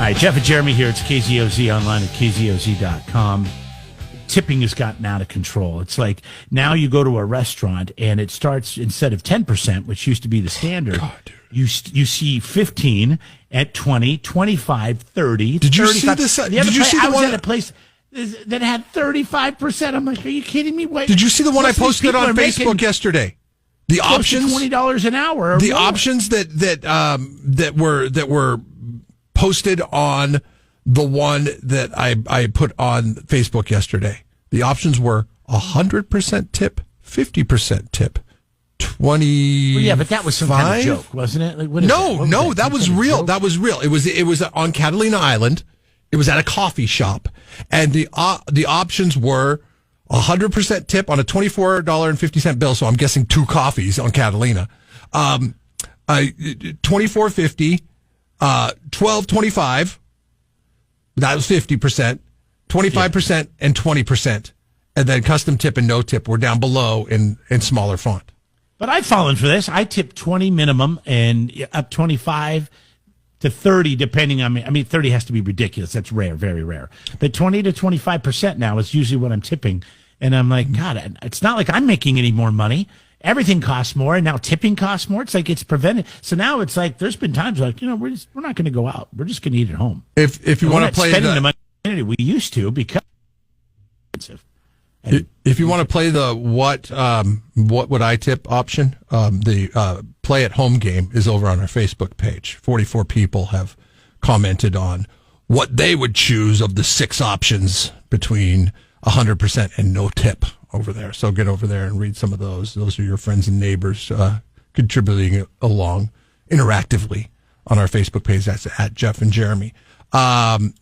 right, Jeff and Jeremy here. It's KZOZ online at KZOZ.com. Tipping has gotten out of control. It's like now you go to a restaurant and it starts, instead of 10%, which used to be the standard, you see 15 at 20, 25, 30. Did you 35. see this? Did you see the I was one at a place that had 35%. I'm like, are you kidding me? Wait, did you see the one I posted on Facebook yesterday? The options, $20 an hour. The options that were posted on the one that I put on Facebook yesterday. The options were 100% tip, 50% tip, 20. Well, yeah, but that was some kind of joke, wasn't it? Like, no, that was real. That was real. It was on Catalina Island. It was at a coffee shop, and the options were 100% tip on a $24.50 bill. So I'm guessing 2 coffees on Catalina. $24.50, $12.25. That was 50%, 25%, and 20%. And then custom tip and no tip were down below in smaller font. But I've fallen for this. I tip 20 minimum and up 25 to 30, depending on me. I mean, 30 has to be ridiculous. That's rare, very rare. But 20 to 25% now is usually what I'm tipping. And I'm like, God, it's not like I'm making any more money. Everything costs more, and now tipping costs more. It's like it's prevented. So now it's like there's been times like, we're not going to go out. We're just going to eat at home. If you want to play spending the money we used to because if you want to play the what would I tip option, the play at home game is over on our Facebook page. 44 people have commented on what they would choose of the 6 options between 100% and no tip over there. So get over there and read some of those. Those are your friends and neighbors contributing along interactively on our Facebook page. That's at Jeff and Jeremy.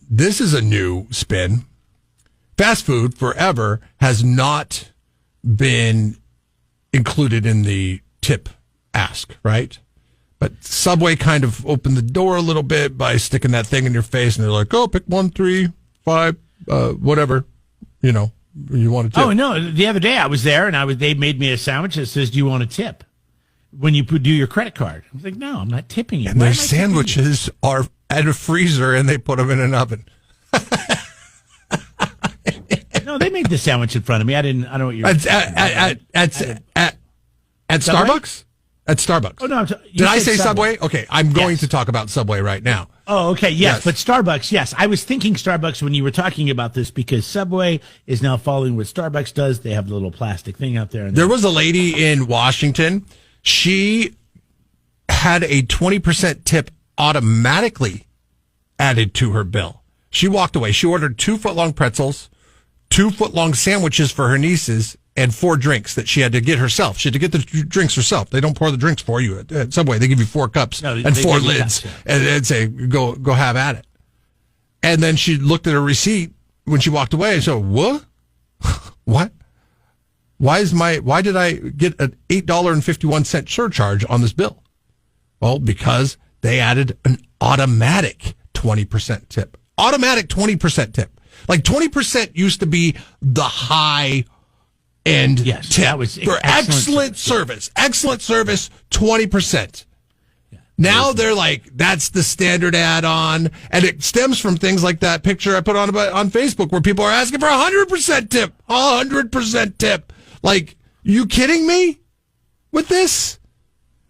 This is a new spin. Fast food forever has not been included in the tip ask, right? But Subway kind of opened the door a little bit by sticking that thing in your face, and they're like, oh, pick 1, 3, 5, whatever, you want to tip. Oh, no. The other day I was there, and they made me a sandwich that says, do you want to tip when you do your credit card? I was like, no, I'm not tipping you. And their sandwiches are at a freezer, and they put them in an oven. No, they made the sandwich in front of me. I don't know what you're at Starbucks? At Starbucks. Oh, no. Did I say Subway? Okay, I'm going to talk about Subway right now. Oh, okay, yes. But Starbucks, yes. I was thinking Starbucks when you were talking about this because Subway is now following what Starbucks does. They have the little plastic thing out there. There was a lady in Washington. She had a 20% tip automatically added to her bill. She walked away. She ordered 2-foot-long pretzels, 2-foot-long sandwiches for her nieces, and 4 drinks that she had to get herself. She had to get the drinks herself. They don't pour the drinks for you at Subway. They give you 4 cups and 4 lids and say, go have at it. And then she looked at her receipt when she walked away and said, what? What? Why did I get an $8.51 surcharge on this bill? Well, because they added an automatic 20% tip. Automatic 20% tip. Like 20% used to be the high end tip. That was for excellent service. Excellent service, 20%. Yeah. Now they're like, that's the standard add-on. And it stems from things like that picture I put on Facebook where people are asking for 100% tip. 100% tip. Like, you kidding me with this?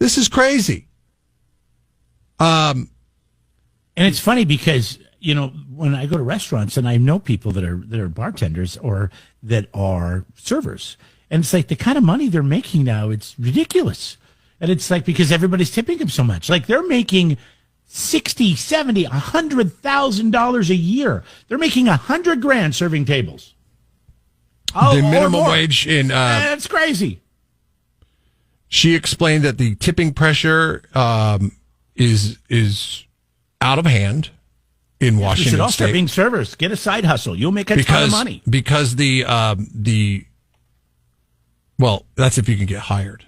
This is crazy. And it's funny because, when I go to restaurants and I know people that are bartenders or that are servers, and it's like the kind of money they're making now, it's ridiculous. And it's like because everybody's tipping them so much. Like they're making $60,000, $70,000, $100,000 a year. They're making $100,000 serving tables. The minimum wage in that's crazy. She explained that the tipping pressure is out of hand in Washington We should all State. start being servers. Get a side hustle. You'll make a ton of money. Because well, that's if you can get hired.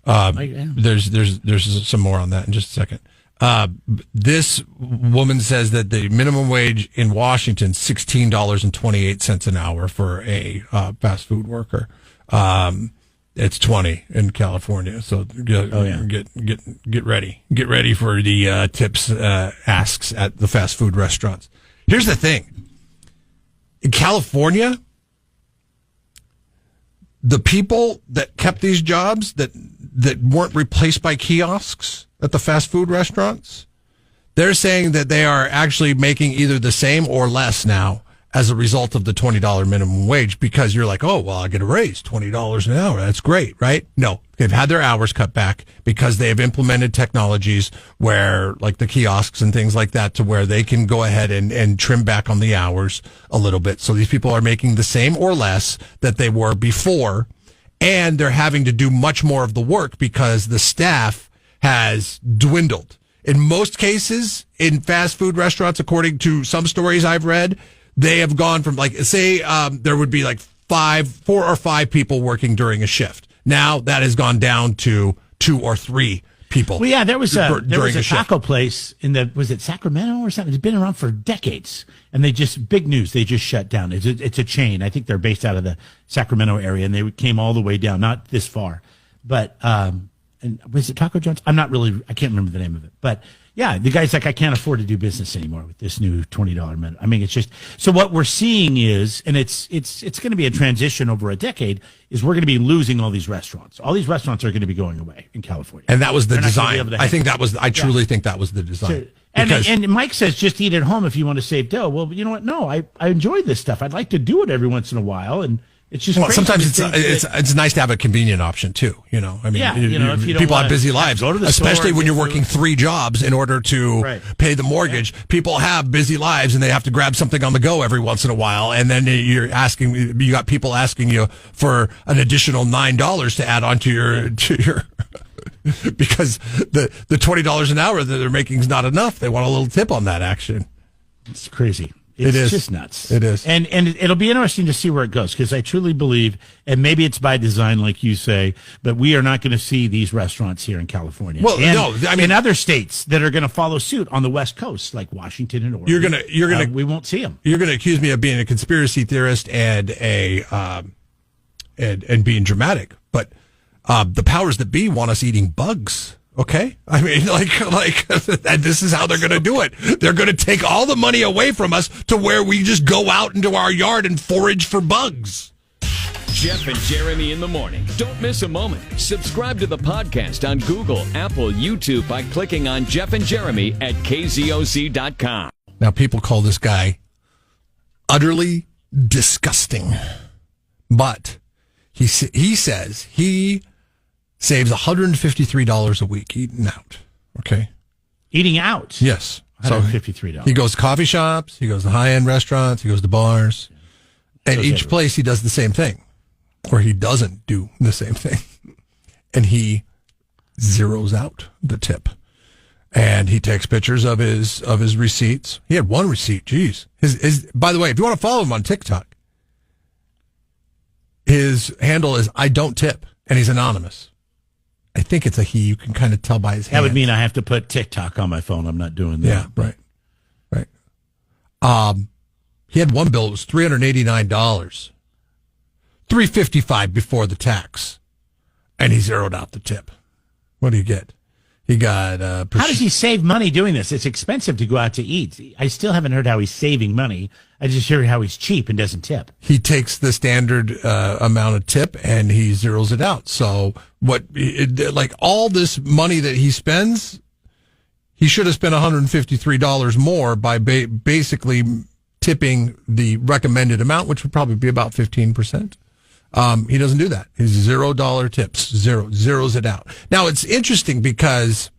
There's some more on that in just a second. This woman says that the minimum wage in Washington is $16.28 an hour for a fast food worker. It's 20 in California, so get ready. Get ready for the tips asks at the fast food restaurants. Here's the thing: in California, the people that kept these jobs that weren't replaced by kiosks at the fast food restaurants, they're saying that they are actually making either the same or less now as a result of the $20 minimum wage, because you're like, oh, well, I get a raise, $20 an hour. That's great, right? No, they've had their hours cut back because they have implemented technologies where, like the kiosks and things like that, to where they can go ahead and trim back on the hours a little bit. So these people are making the same or less that they were before, and they're having to do much more of the work because the staff has dwindled. In most cases, in fast food restaurants, according to some stories I've read, they have gone from, like, say, there would be like 4 or 5 people working during a shift. Now that has gone down to 2 or 3 people. Well, yeah, there was a taco place was it Sacramento or something? It's been around for decades, and big news. They just shut down. It's a chain. I think they're based out of the Sacramento area, and they came all the way down, not this far, but and was it Taco John's? I can't remember the name of it, but. Yeah, the guy's like, I can't afford to do business anymore with this new $20 minimum. I mean, it's just, so what we're seeing is, and it's going to be a transition over a decade, is we're going to be losing all these restaurants. All these restaurants are going to be going away in California. And that was the design. I truly think that was the design. And Mike says, just eat at home if you want to save dough. Well, you know what? No, I enjoy this stuff. I'd like to do it every once in a while, and it's just sometimes it's nice to have a convenient option too. You know, I mean, if you people have busy lives, go to the especially store, when you're working 3 jobs in order to pay the mortgage. Yeah. People have busy lives, and they have to grab something on the go every once in a while. And then you got people asking you for an additional $9 to add on to your because the $20 an hour that they're making is not enough. They want a little tip on that action. It's crazy. It's just nuts. It is. And it'll be interesting to see where it goes, because I truly believe, and maybe it's by design, like you say, but we are not going to see these restaurants here in California. Well, no, I mean, in other states that are going to follow suit on the West Coast, like Washington and Oregon. We won't see them. You're going to accuse me of being a conspiracy theorist and and being dramatic, but the powers that be want us eating bugs. Okay, I mean, like, and this is how they're going to do it. They're going to take all the money away from us to where we just go out into our yard and forage for bugs. Jeff and Jeremy in the morning. Don't miss a moment. Subscribe to the podcast on Google, Apple, YouTube by clicking on Jeff and Jeremy at KZOZ.com. Now, people call this guy utterly disgusting, but he says he saves $153 a week eating out. Okay. Eating out? Yes. $153. So he goes to coffee shops, he goes to high-end restaurants, he goes to bars. And each place he does the same thing. Or he doesn't do the same thing. And he zeroes out the tip. And he takes pictures of his receipts. He had one receipt. Geez. By the way, if you want to follow him on TikTok, his handle is I don't tip, and he's anonymous. I think it's a he. You can kind of tell by his hands. That would mean I have to put TikTok on my phone. I'm not doing that. Yeah, right. He had one bill. It was $389, $355 before the tax, and he zeroed out the tip. What do you get? He got. How does he save money doing this? It's expensive to go out to eat. I still haven't heard how he's saving money. I just heard how he's cheap and doesn't tip. He takes the standard amount of tip and he zeroes it out. So like all this money that he spends, he should have spent $153 more by basically tipping the recommended amount, which would probably be about 15%. He doesn't do that. His $0 tips, zeros it out. Now it's interesting because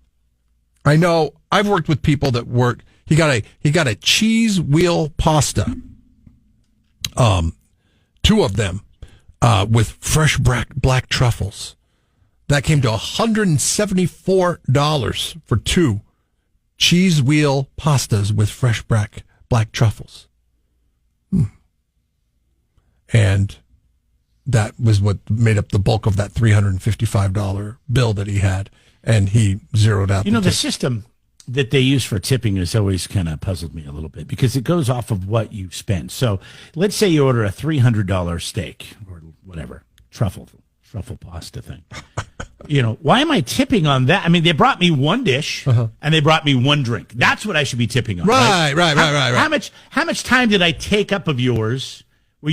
I know I've worked with people that work. He got a cheese wheel pasta, 2 of them, with fresh black truffles. That came to $174 for 2 cheese wheel pastas with fresh black truffles. And that was what made up the bulk of that $355 bill that he had, and he zeroed out. The system that they use for tipping has always kind of puzzled me a little bit, because it goes off of what you spend. So let's say you order a $300 steak or whatever, truffle truffle pasta thing. Why am I tipping on that? I mean, they brought me one dish and they brought me one drink. That's what I should be tipping on. Right. How much time did I take up of yours? Where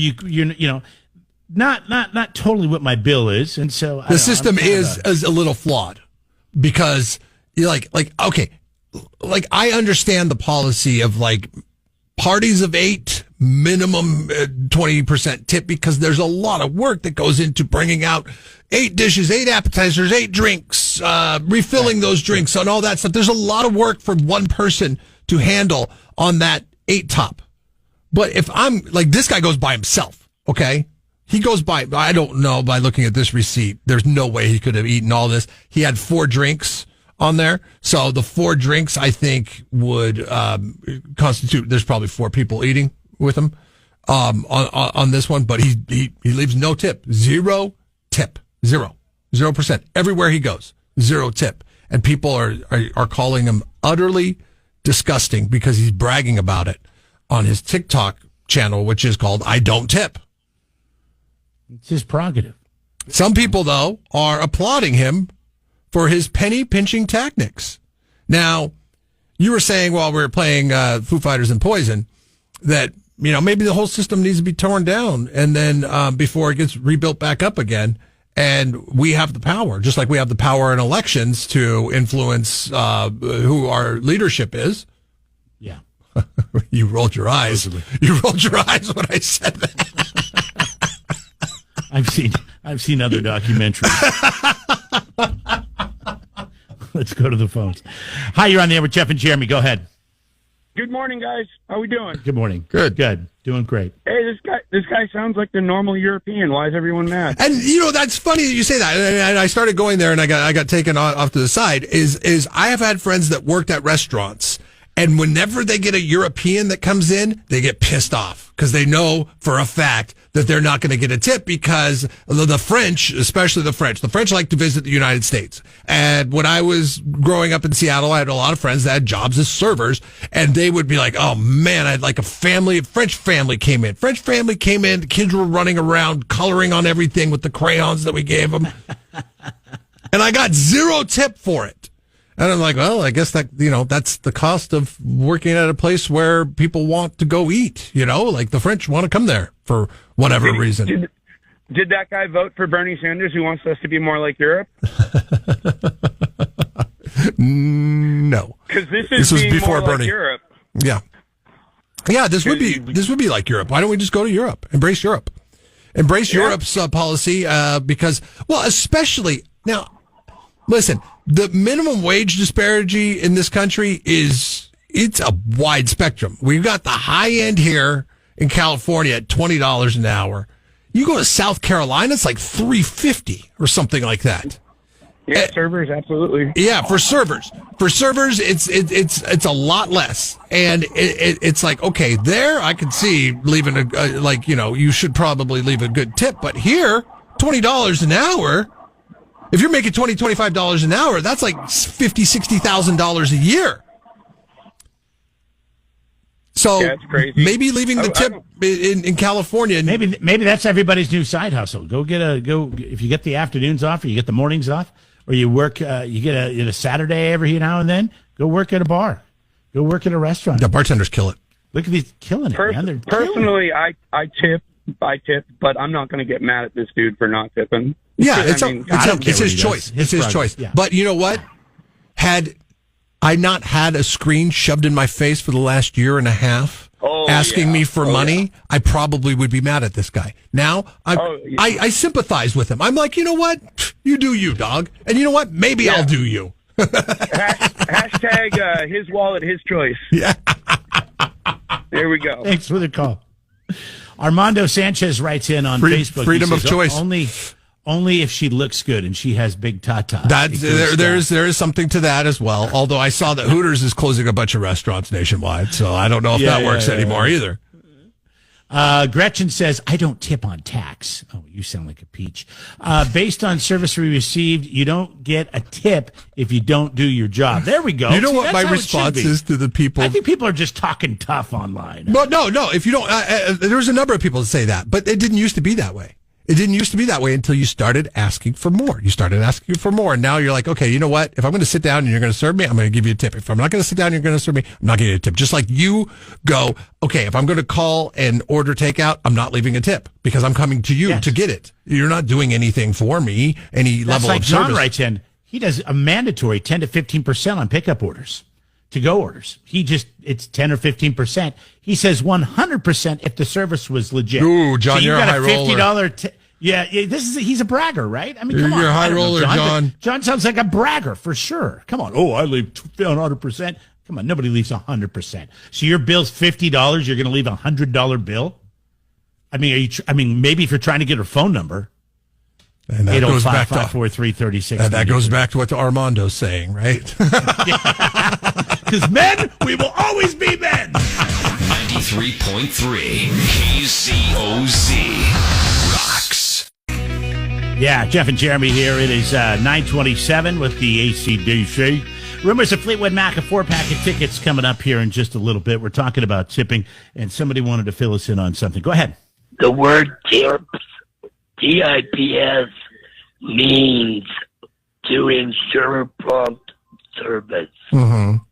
not totally what my bill is, and so the system is a little flawed because you're like okay, like I understand the policy of like parties of 8, minimum 20% tip because there's a lot of work that goes into bringing out 8 dishes, 8 appetizers, 8 drinks, refilling those drinks and all that stuff. There's a lot of work for one person to handle on that 8 top. But if I'm like, this guy goes by himself, okay? He goes by, I don't know, by looking at this receipt, there's no way he could have eaten all this. He had 4 drinks on there. So the 4 drinks, I think, would constitute, there's probably 4 people eating with him on this one. But he leaves no tip. 0 tip. 0%. Everywhere he goes, 0 tip. And people are calling him utterly disgusting because he's bragging about it on his TikTok channel, which is called I Don't Tip. It's his prerogative. Some people, though, are applauding him for his penny pinching tactics. Now, you were saying while we were playing Foo Fighters and Poison that, maybe the whole system needs to be torn down and then before it gets rebuilt back up again. And we have the power, just like we have the power in elections to influence who our leadership is. Yeah. You rolled your eyes. You rolled your eyes when I said that. I've seen other documentaries. Let's go to the phones. Hi, you're on the air with Jeff and Jeremy. Go ahead. Good morning, guys. How we doing? Good morning. Good. Doing great. Hey, this guy sounds like the normal European. Why is everyone mad? And that's funny that you say that. And I started going there, and I got taken off to the side. Is I have had friends that worked at restaurants, and whenever they get a European that comes in, they get pissed off because they know for a fact that they're not going to get a tip because the French, especially the French like to visit the United States. And when I was growing up in Seattle, I had a lot of friends that had jobs as servers, and they would be like, oh man, I'd like a French family came in. The kids were running around coloring on everything with the crayons that we gave them. And I got 0 tip for it. And I'm like, well, I guess that, that's the cost of working at a place where people want to go eat, like the French want to come there for whatever reason. Did that guy vote for Bernie Sanders who wants us to be more like Europe? No. Because this was before Bernie. Like Europe. Yeah. Yeah, this would be like Europe. Why don't we just go to Europe? Embrace Europe. Europe's policy because, well, especially now, listen, the minimum wage disparity in this country it's a wide spectrum. We've got the high end here in California at $20 an hour. You go to South Carolina, it's like $3.50 or something like that. Yeah, servers, absolutely. Yeah, for servers, it's a lot less, and it's like, okay, there I can see leaving you should probably leave a good tip, but here $20 an hour. If you're making $25 an hour, that's like $50,000-$60,000 a year. So yeah, it's crazy. Maybe leaving the tip in California. Maybe that's everybody's new side hustle. Go if you get the afternoons off, or you get the mornings off, or you work, you get a Saturday every now and then. Go work at a bar. Go work at a restaurant. The bartenders kill it. Look at these killing it, man. They're personally, I tip, but I'm not going to get mad at this dude for not tipping. Yeah, it's his choice. It's his choice. Yeah. But you know what? Had I not had a screen shoved in my face for the last year and a half asking me for money, I probably would be mad at this guy. Now, I sympathize with him. I'm like, you know what? You do you, dog. And you know what? Maybe I'll do you. Hashtag his wallet, his choice. Yeah. There we go. Thanks for the call. Armando Sanchez writes in on Facebook. Freedom of choice. Only if she looks good and she has big tatas. There is something to that as well. Although I saw that Hooters is closing a bunch of restaurants nationwide, so I don't know if that works anymore either. Gretchen says, I don't tip on tax. Oh, you sound like a peach. Based on service we received, you don't get a tip if you don't do your job. There we go. You know what my response is to the people? I think people are just talking tough online. But no. If you don't, there was a number of people that say that, but it didn't used to be that way. It didn't used to be that way until you started asking for more. And now you're like, okay, you know what? If I'm going to sit down and you're going to serve me, I'm going to give you a tip. If I'm not going to sit down and you're going to serve me, I'm not giving you a tip. Just like you go, okay, if I'm going to call and order takeout, I'm not leaving a tip because I'm coming to you to get it. You're not doing anything for me, any level like of service. John writes in, he does a mandatory 10 to 15% on pickup orders, to-go orders. It's 10 or 15%. He says 100% if the service was legit. Ooh, John, so you're a high $50 roller. He's a bragger, right? I mean, come on. You're a high roller, John. John sounds like a bragger for sure. Come on. Oh, I leave 100%. Come on, nobody leaves 100%. So your bill's $50, you're going to leave a $100 bill? I mean, maybe if you're trying to get her phone number. And that goes back to 543-36. And that goes back to what Armando's saying, right? Because men, we will always be men. 93.3 KZOZ rocks. Yeah, Jeff and Jeremy here. It is 9:27 with the ACDC. Rumors of Fleetwood Mac, a 4-pack of tickets coming up here in just a little bit. We're talking about tipping, and somebody wanted to fill us in on something. Go ahead. The word tips, TIPS, means to ensure prompt service. Mm-hmm.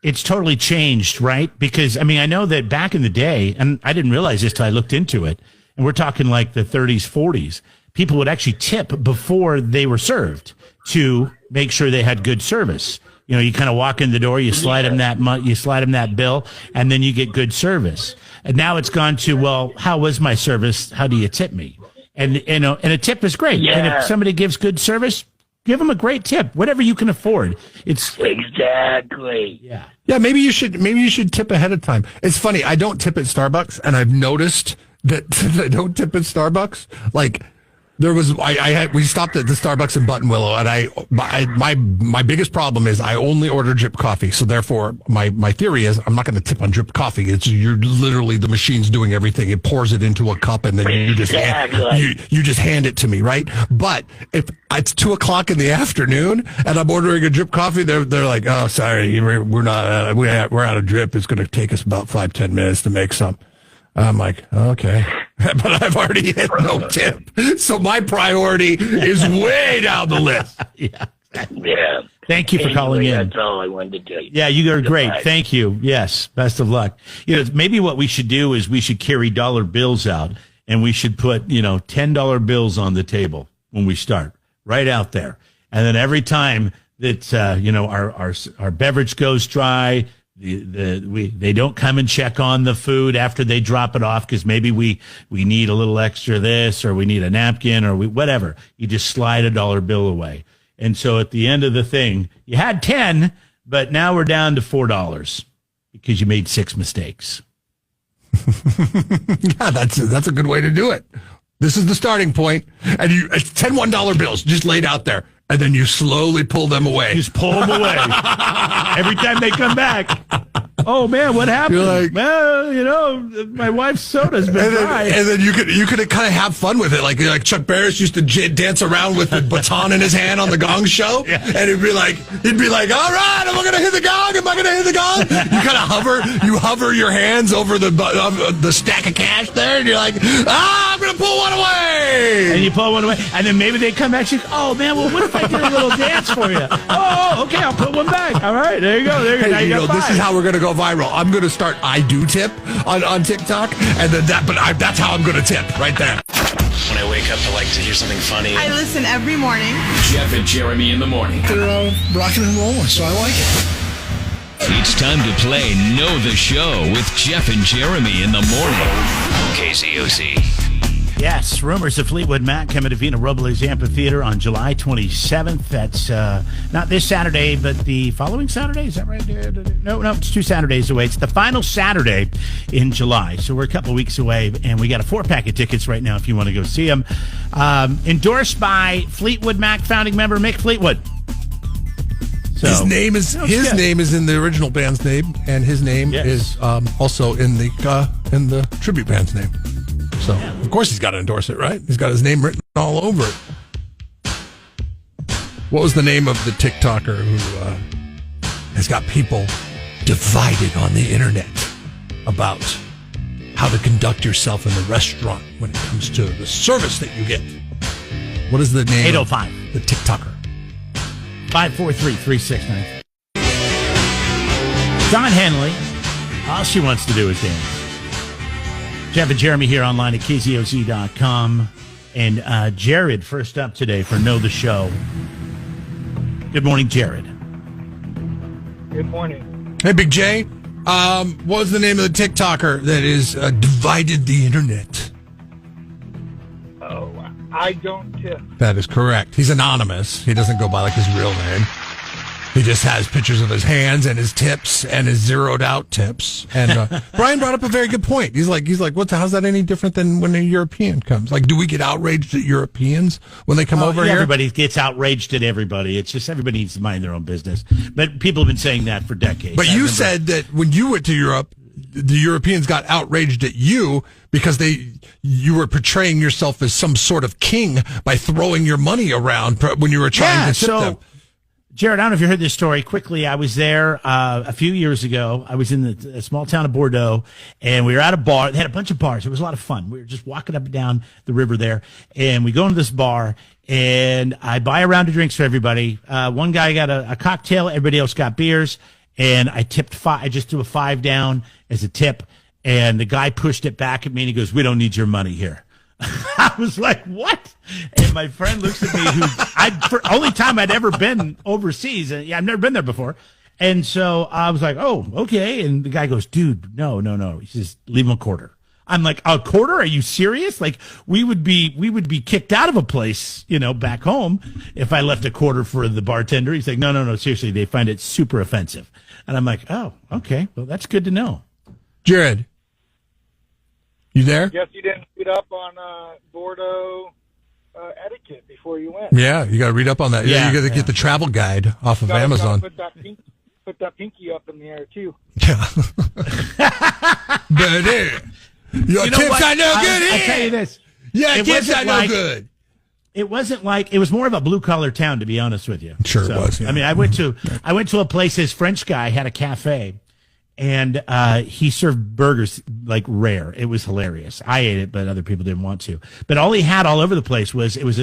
It's totally changed, right? Because, I mean, I know that back in the day, and I didn't realize this till I looked into it, and we're talking like the 30s, 40s, people would actually tip before they were served to make sure they had good service. You know, you kind of walk in the door, you slide them that bill, and then you get good service. And now it's gone to, well, how was my service? How do you tip me? And a tip is great. Yeah. And if somebody gives good service, give them a great tip, whatever you can afford. It's exactly. Yeah. Yeah, maybe you should tip ahead of time. It's funny, I don't tip at Starbucks, and I've noticed that I don't tip at Starbucks. Like, we stopped at the Starbucks in Buttonwillow, and my biggest problem is I only order drip coffee. So therefore, my theory is I'm not going to tip on drip coffee. You're literally, the machine's doing everything. It pours it into a cup, and then you just hand it to me, right? But if it's 2:00 in the afternoon and I'm ordering a drip coffee, they're like, oh, sorry, we're out of drip. It's going to take us about 5-10 minutes to make some. I'm like, okay, but I've already hit no tip. So my priority is way down the list. Yeah. Yeah. Thank you for calling in. That's all I wanted to tell you. Yeah, you are great. Goodbye. Thank you. Yes. Best of luck. Maybe what we should do is we should carry dollar bills out, and we should put, $10 bills on the table when we start, right out there. And then every time that, our beverage goes dry, they don't come and check on the food after they drop it off because maybe we need a little extra this, or we need a napkin, or whatever. You just slide a dollar bill away. And so at the end of the thing, you had 10, but now we're down to $4 because you made 6 mistakes. Yeah, that's a good way to do it. This is the starting point, and it's 10 $1 bills just laid out there, and then you slowly pull them away. Just pull them away. Every time they come back. Oh man, what happened? You're like, well, my wife's soda's been dry. And then you could kind of have fun with it, like Chuck Barris used to dance around with the baton in his hand on the Gong Show, yeah. And he'd be like, all right, am I going to hit the gong? Am I going to hit the gong? You kind of hover your hands over the stack of cash there, and you're like, I'm going to pull one away. And you pull one away, and then maybe they come back and say, oh man, well, what if I did a little dance for you? Oh, okay, I'll put one back. All right, there you go. There you go. Now you got 5. This is how we're going to go viral. I'm going to start I do tip on TikTok, and then that's how I'm going to tip right there. When I wake up, I like to hear something funny. I listen every morning. Jeff and Jeremy in the morning. They're rocking and rolling, so I like it. It's time to play Know the Show with Jeff and Jeremy in the morning. KZOZ. Yes, rumors of Fleetwood Mac coming to Vina Robles Amphitheater on July 27th. That's not this Saturday, but the following Saturday. Is that right? No, it's 2 Saturdays away. It's the final Saturday in July. So we're a couple weeks away, and we got a 4-pack of tickets right now if you want to go see them. Endorsed by Fleetwood Mac founding member Mick Fleetwood. So, his name is in the original band's name, and his name is also in the tribute band's name. So, of course, he's got to endorse it, right? He's got his name written all over it. What was the name of the TikToker who has got people divided on the internet about how to conduct yourself in the restaurant when it comes to the service that you get. What is the name? 805. The TikToker. 543-3693. Don Henley, all she wants to do is dance. Jeff and Jeremy here online at KZOZ.com. And Jared first up today for Know the Show. Good morning, Jared. Good morning. Hey, Big J. What was the name of the TikToker that is divided the internet? Oh, I don't tip. That is correct. He's anonymous. He doesn't go by like his real name. He just has pictures of his hands and his tips and his zeroed out tips. And Brian brought up a very good point. He's like, how's that any different than when a European comes? Like, do we get outraged at Europeans when they come over here? Everybody gets outraged at everybody. It's just everybody needs to mind their own business. But people have been saying that for decades. But you said that when you went to Europe, the Europeans got outraged at you because you were portraying yourself as some sort of king by throwing your money around when you were trying to tip them. Jared, I don't know if you heard this story. Quickly, I was there a few years ago. I was in the small town of Bordeaux, and we were at a bar. They had a bunch of bars. It was a lot of fun. We were just walking up and down the river there, and we go into this bar, and I buy a round of drinks for everybody. One guy got a cocktail. Everybody else got beers, and I tipped five. I just threw a $5 down as a tip, and the guy pushed it back at me, and he goes, "We don't need your money here." I was like, what? And my friend looks at me, for only time I'd ever been overseas. And I've never been there before. And so I was like, oh, okay. And the guy goes, dude, no. He says, leave him a quarter. I'm like, a quarter? Are you serious? Like, we would be kicked out of a place, back home if I left a quarter for the bartender. He's like, no, seriously. They find it super offensive. And I'm like, oh, okay. Well, that's good to know. Jared. You there? Yes, you didn't read up on Bordeaux etiquette before you went. Yeah, you got to read up on that. Yeah, you got to get the travel guide off of Amazon. Put that pinky up in the air too. Yeah. But your tips are no good. I'll tell you this. Yeah, tips are no good. It wasn't like, it was more of a blue collar town, to be honest with you. Sure, it was. Yeah. I mean, I went to a place. This French guy had a cafe. And he served burgers like rare. It was hilarious. I ate it, but other people didn't want to. But all he had all over the place was it was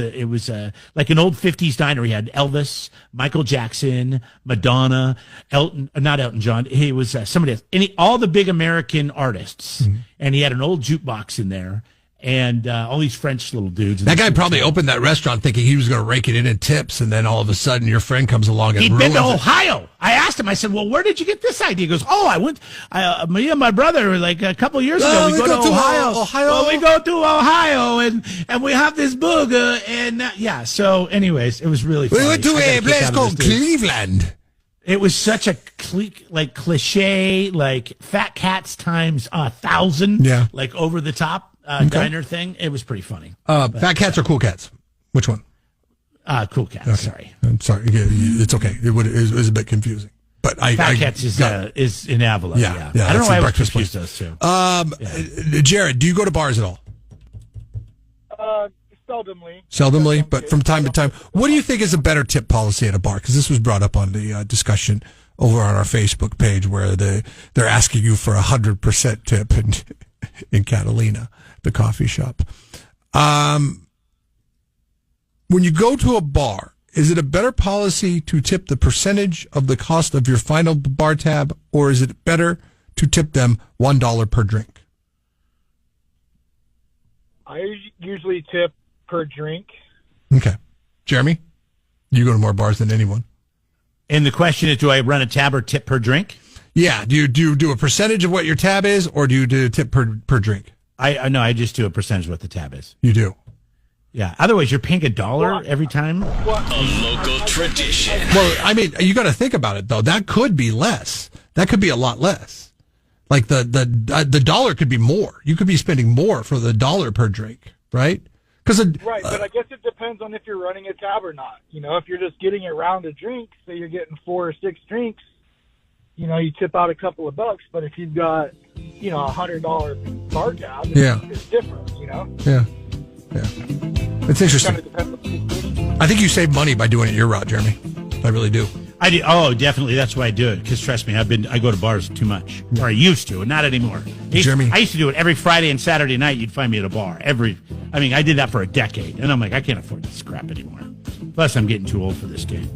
like an old 50s diner. He had Elvis, Michael Jackson, Madonna, not Elton John. He was somebody else. And all the big American artists. Mm-hmm. And he had an old jukebox in there. And all these French little dudes. That guy probably opened that restaurant thinking he was going to rake it in tips, and then all of a sudden your friend comes along and he'd ruins been to it. Ohio. I asked him. I said, "Well, where did you get this idea?" He goes, "Oh, I went. Me and my brother, like a couple years ago, we go to Ohio. Well, we go to Ohio, and we have this burger, and yeah. So, anyways, it was really funny. We went to a place called Cleveland. It was such a cliche, like Fat Cats times 1,000, like over the top. Diner thing. It was pretty funny. Fat cats or cool cats? Which one? Cool cats. Okay. Sorry. I'm sorry. It's okay. It was a bit confusing. But Fat cats is in Avalon. Yeah. I don't know why I was confused those two. Jared, do you go to bars at all? Seldomly, but from time to time. What do you think is a better tip policy at a bar? Because this was brought up on the discussion over on our Facebook page, where they're asking you for 100% tip in Catalina, the coffee shop. When you go to a bar, is it a better policy to tip the percentage of the cost of your final bar tab, or is it better to tip them $1 per drink? I usually tip per drink. Okay. Jeremy, you go to more bars than anyone. And the question is, do I run a tab or tip per drink? Yeah. Do you do a percentage of what your tab is, or do you do a tip per drink? I just do a percentage of what the tab is. You do? Yeah. Otherwise, you're paying $1 every time. A local tradition. Well, I mean, you got to think about it, though. That could be less. That could be a lot less. Like the dollar could be more. You could be spending more for the $1 per drink, right? Right, but I guess it depends on if you're running a tab or not. If you're just getting a round of drinks, so you're getting 4 or 6 drinks, you tip out a couple of bucks. But if you've got, $100 bar tab, it's different, Yeah. It's interesting. Kind of depends on the situation. I think you save money by doing it your route, Jeremy. I really do. I do. Oh, definitely. That's why I do it. Because trust me, I go to bars too much, or I used to, not anymore. Jeremy. I used to do it every Friday and Saturday night. You'd find me at a bar. I did that for a decade, and I'm like, I can't afford this crap anymore. Plus, I'm getting too old for this game.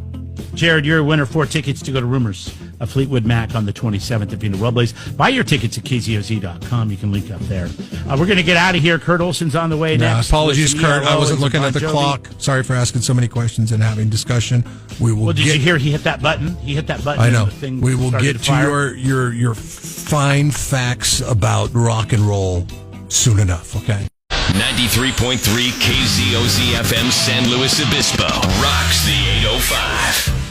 Jared, you're a winner. 4 tickets to go to Rumors of Fleetwood Mac on the 27th at Vina Rubles. Buy your tickets at kzoz.com. You can link up there. We're going to get out of here. Kurt Olson's on the way next. Apologies, Kurt. I wasn't looking at the Bon Jovi. clock. Sorry for asking so many questions and having discussion. We will. Well, did you hear he hit that button? He hit that button. I know. And the thing We will started get to fire. to your fine facts about rock and roll soon enough. Okay. 93.3 KZOZ FM San Luis Obispo rocks the 805.